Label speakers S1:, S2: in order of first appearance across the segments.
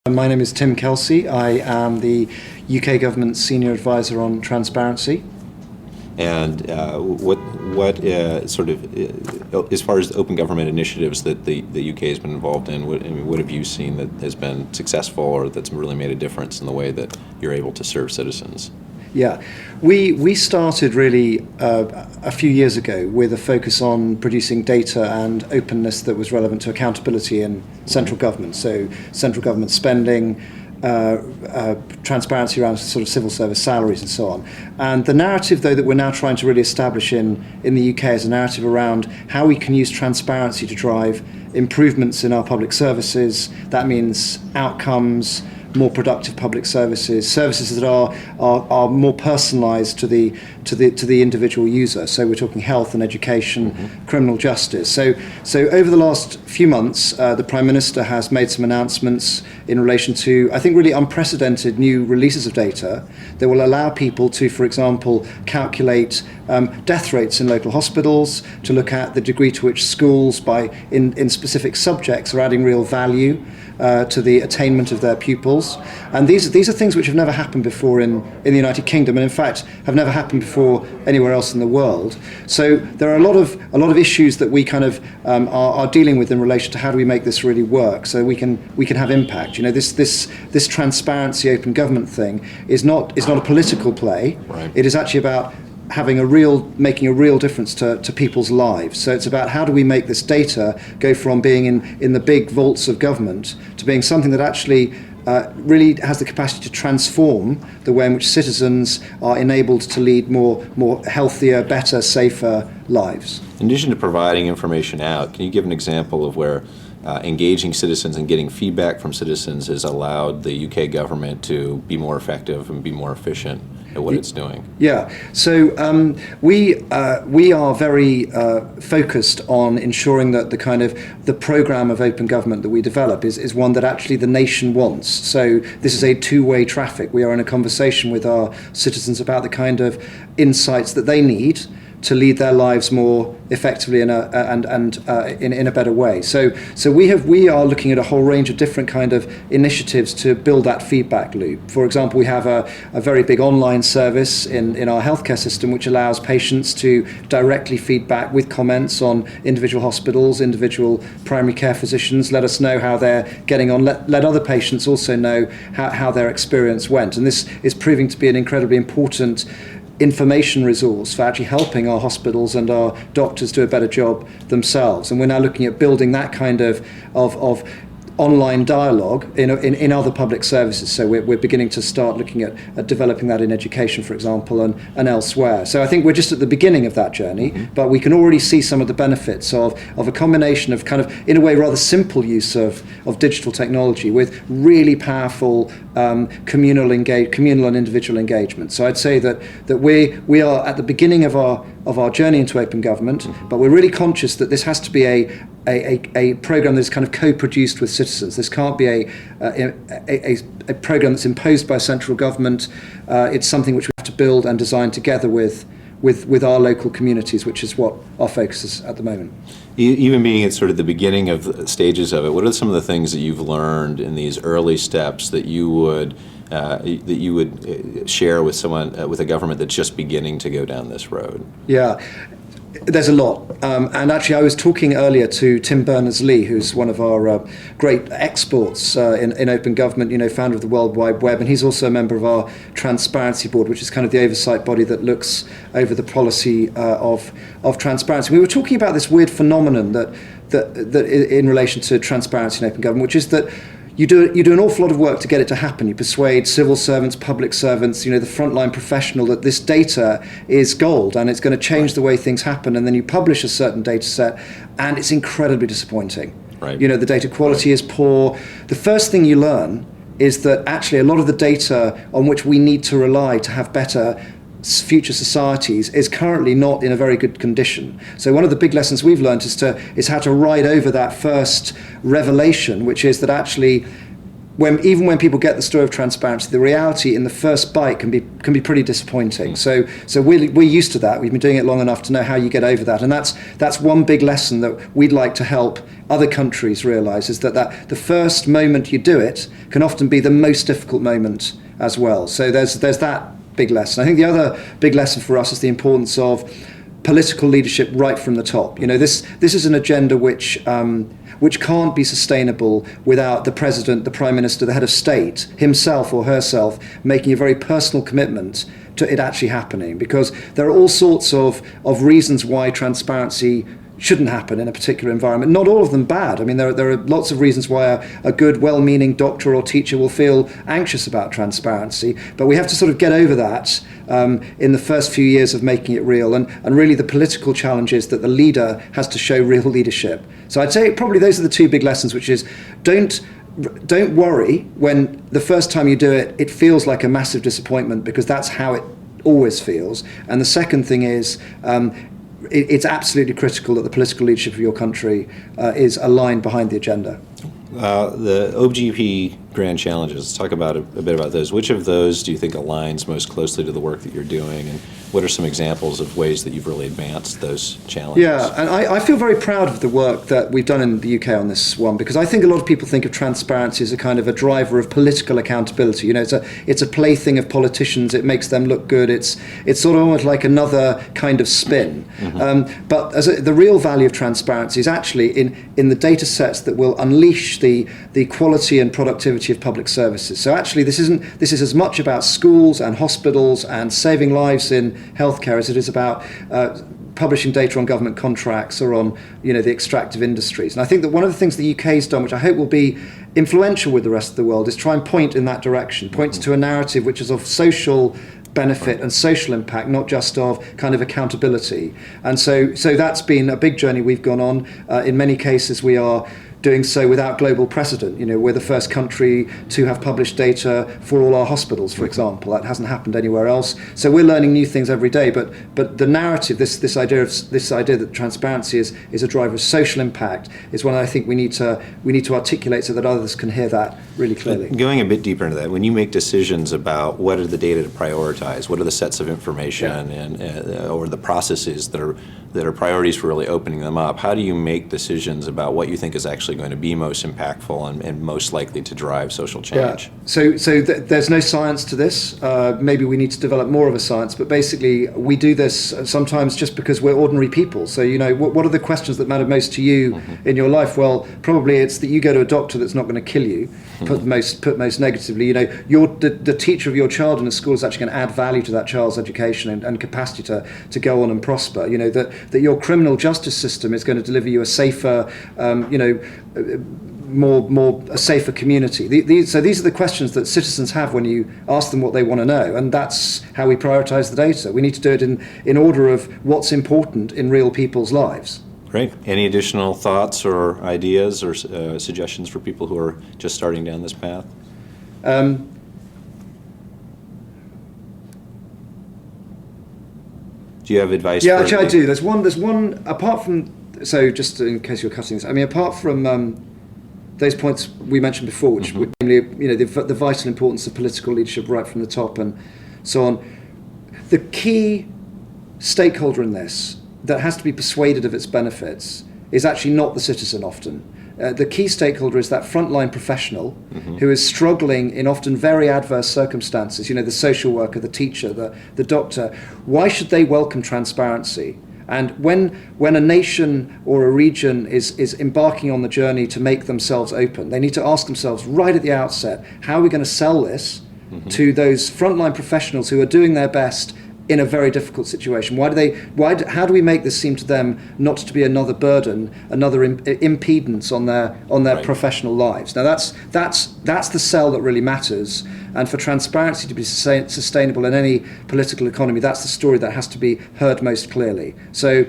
S1: My name is Tim Kelsey. I am the UK Government Senior Advisor on Transparency.
S2: And as far as open government initiatives that the UK has been involved in, what have you seen that has been successful or that's really made a difference in the way that you're able to serve citizens?
S1: Yeah, we started really a few years ago with a focus on producing data and openness that was relevant to accountability in central government. So central government spending, transparency around sort of civil service salaries and so on. And the narrative, though, that we're now trying to really establish in the UK is a narrative around how we can use transparency to drive improvements in our public services. That means outcomes, more productive public services that are more personalised to the individual user. So we're talking health and education, criminal justice. So over the last few months, the Prime Minister has made some announcements in relation to, I think, really unprecedented new releases of data that will allow people to, for example, calculate death rates in local hospitals, to look at the degree to which schools, in specific subjects, are adding real value to the attainment of their pupils. And these are things which have never happened before in the United Kingdom, and in fact have never happened before anywhere else in the world. So there are a lot of issues that we kind of are dealing with in relation to how do we make this really work so we can have impact. You know, this transparency open government thing is not a political play.
S2: Right.
S1: It is actually about making a real difference to people's lives. So it's about how do we make this data go from being in the big vaults of government to being something that actually really has the capacity to transform the way in which citizens are enabled to lead more healthier, better, safer lives.
S2: In addition to providing information out, can you give an example of where engaging citizens and getting feedback from citizens has allowed the UK government to be more effective and be more efficient at what it's doing?
S1: Yeah, so we are very focused on ensuring that the program of open government that we develop is one that actually the nation wants. So this is a two-way traffic. We are in a conversation with our citizens about the kind of insights that they need to lead their lives more effectively in a better way. So we are looking at a whole range of different kind of initiatives to build that feedback loop. For example, we have a very big online service in our healthcare system which allows patients to directly feedback with comments on individual hospitals, individual primary care physicians, let us know how they're getting on, let other patients also know how their experience went. And this is proving to be an incredibly important information resource for actually helping our hospitals and our doctors do a better job themselves. And we're now looking at building that kind of online dialogue in other public services. So we're beginning to start looking at developing that in education, for example, and elsewhere. So I think we're just at the beginning of that journey, but we can already see some of the benefits of a combination of kind of, in a way, rather simple use of digital technology with really powerful communal and individual engagement. So I'd say that we are at the beginning of our journey into open government, but we're really conscious that this has to be a program that's kind of co-produced with citizens. This can't be a program that's imposed by central government. It's something which we have to build and design together with our local communities, which is what our focus is at the moment.
S2: Even being at sort of the beginning of stages of it, what are some of the things that you've learned in these early steps that you would share with someone, with a government that's just beginning to go down this road?
S1: Yeah. There's a lot. And actually, I was talking earlier to Tim Berners-Lee, who's one of our great exports in open government, founder of the World Wide Web, and he's also a member of our Transparency Board, which is kind of the oversight body that looks over the policy of transparency. We were talking about this weird phenomenon that in relation to transparency in open government, which is that you do an awful lot of work to get it to happen. You persuade civil servants, public servants, the frontline professional that this data is gold and it's going to change the way things happen. And then you publish a certain data set and it's incredibly disappointing.
S2: Right.
S1: The data quality is poor. The first thing you learn is that actually a lot of the data on which we need to rely to have better future societies is currently not in a very good condition. So one of the big lessons we've learned is how to ride over that first revelation, which is that actually even when people get the story of transparency, the reality in the first bite can be pretty disappointing. So we're used to that. We've been doing it long enough to know how you get over that, and that's one big lesson that we'd like to help other countries realise, is that the first moment you do it can often be the most difficult moment as well. So there's that big lesson. I think the other big lesson for us is the importance of political leadership right from the top. This is an agenda which can't be sustainable without the president, the prime minister, the head of state, himself or herself, making a very personal commitment to it actually happening. Because there are all sorts of reasons why transparency shouldn't happen in a particular environment. Not all of them bad. I mean, there are lots of reasons why a good, well-meaning doctor or teacher will feel anxious about transparency, but we have to sort of get over that in the first few years of making it real, and really the political challenge is that the leader has to show real leadership. So I'd say probably those are the two big lessons, which is don't worry when the first time you do it, it feels like a massive disappointment, because that's how it always feels. And the second thing is, it's absolutely critical that the political leadership of your country is aligned behind the agenda.
S2: The OGP Grand Challenges, let's talk about a bit about those. Which of those do you think aligns most closely to the work that you're doing, and what are some examples of ways that you've really advanced those challenges?
S1: Yeah, and I feel very proud of the work that we've done in the UK on this one, because I think a lot of people think of transparency as a kind of a driver of political accountability. It's a plaything of politicians. It makes them look good. It's sort of almost like another kind of spin. Mm-hmm. But the real value of transparency is actually in the data sets that will unleash the quality and productivity of public services. So actually this is as much about schools and hospitals and saving lives in healthcare as it is about publishing data on government contracts or on the extractive industries. And I think that one of the things the UK has done, which I hope will be influential with the rest of the world, is try and point in that direction, point to a narrative which is of social benefit and social impact, not just of kind of accountability. And so that's been a big journey we've gone on. In many cases we are doing so without global precedent. We're the first country to have published data for all our hospitals, for example. That hasn't happened anywhere else. So we're learning new things every day. But the narrative, this idea that transparency is a driver of social impact, is one I think we need to articulate so that others can hear that really clearly.
S2: Going a bit deeper into that, when you make decisions about what are the data to prioritize, what are the sets of information or the processes that are priorities for really opening them up, how do you make decisions about what you think is actually going to be most impactful and most likely to drive social change?
S1: Yeah. So there's no science to this. Maybe we need to develop more of a science, but basically we do this sometimes just because we're ordinary people. So what are the questions that matter most to you in your life? Well, probably it's that you go to a doctor that's not going to kill you. Put most negatively, the teacher of your child in a school is actually going to add value to that child's education and capacity to go on and prosper. That your criminal justice system is going to deliver you a safer, a safer community. So these are the questions that citizens have when you ask them what they want to know, and that's how we prioritize the data. We need to do it in order of what's important in real people's lives.
S2: Great. Any additional thoughts or ideas or suggestions for people who are just starting down this path? Do you have advice?
S1: Yeah, actually I do. There's one apart from, so just in case you're cutting this, I mean, apart from those points we mentioned before, which would namely, the vital importance of political leadership right from the top and so on. The key stakeholder in this that has to be persuaded of its benefits is actually not the citizen often. The key stakeholder is that frontline professional who is struggling in often very adverse circumstances, the social worker, the teacher, the doctor. Why should they welcome transparency? And when a nation or a region is embarking on the journey to make themselves open, they need to ask themselves right at the outset, how are we going to sell this to those frontline professionals who are doing their best in a very difficult situation? How do we make this seem to them not to be another burden, another impedance on their professional lives? Now that's the sell that really matters, and for transparency to be sustainable in any political economy, that's the story that has to be heard most clearly. So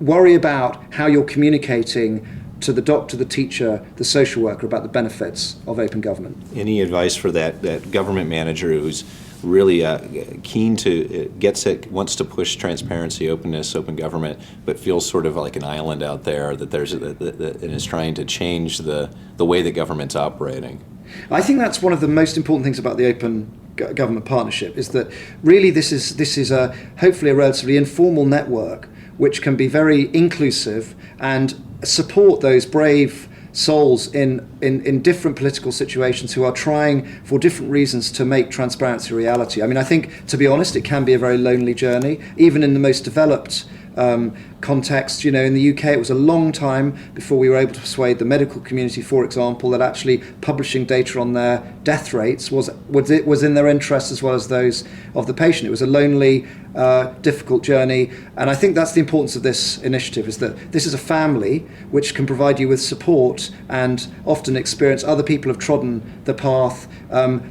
S1: worry about how you're communicating to the doctor, the teacher, the social worker about the benefits of open government.
S2: Any advice for that government manager who's really keen to wants to push transparency, openness, open government, but feels sort of like an island out there that and is trying to change the way that government's operating?
S1: I think that's one of the most important things about the open government partnership, is that really this is a hopefully a relatively informal network which can be very inclusive and support those brave souls in different political situations who are trying for different reasons to make transparency a reality. I mean, I think, to be honest, it can be a very lonely journey, even in the most developed context. You know, in the UK, it was a long time before we were able to persuade the medical community, for example, that actually publishing data on their death rates was in their interest as well as those of the patient. It was a lonely, difficult journey, and I think that's the importance of this initiative, is that this is a family which can provide you with support and often experience other people have trodden the path.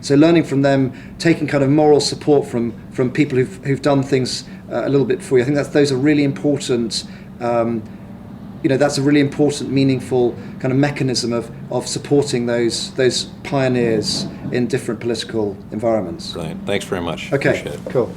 S1: So learning from them, taking kind of moral support from people who've done things a little bit before you. I think those are really important. That's a really important, meaningful kind of mechanism of supporting those pioneers in different political environments.
S2: Brilliant. Thanks very much.
S1: Okay,
S2: Appreciate it.
S1: cool.